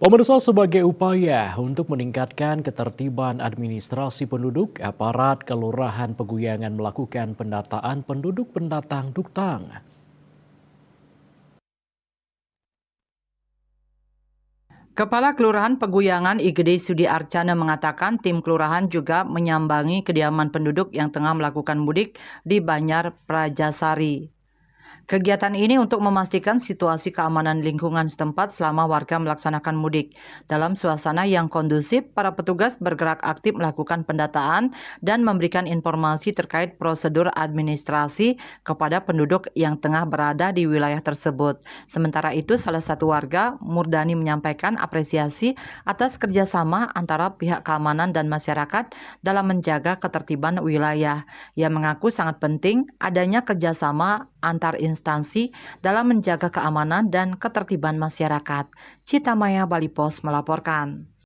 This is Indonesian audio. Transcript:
Pemirsa, sebagai upaya untuk meningkatkan ketertiban administrasi penduduk, aparat Kelurahan Peguyangan melakukan pendataan penduduk pendatang Duktang. Kepala Kelurahan Peguyangan IGD Sudi Arcana mengatakan tim kelurahan juga menyambangi kediaman penduduk yang tengah melakukan mudik di Banjar Prajasari. Kegiatan ini untuk memastikan situasi keamanan lingkungan setempat selama warga melaksanakan mudik. Dalam suasana yang kondusif, para petugas bergerak aktif melakukan pendataan dan memberikan informasi terkait prosedur administrasi kepada penduduk yang tengah berada di wilayah tersebut. Sementara itu, salah satu warga, Murdani, menyampaikan apresiasi atas kerjasama antara pihak keamanan dan masyarakat dalam menjaga ketertiban wilayah. Ia mengaku sangat penting adanya kerjasama antar instansi dalam menjaga keamanan dan ketertiban masyarakat. Cita Maya Bali Pos melaporkan.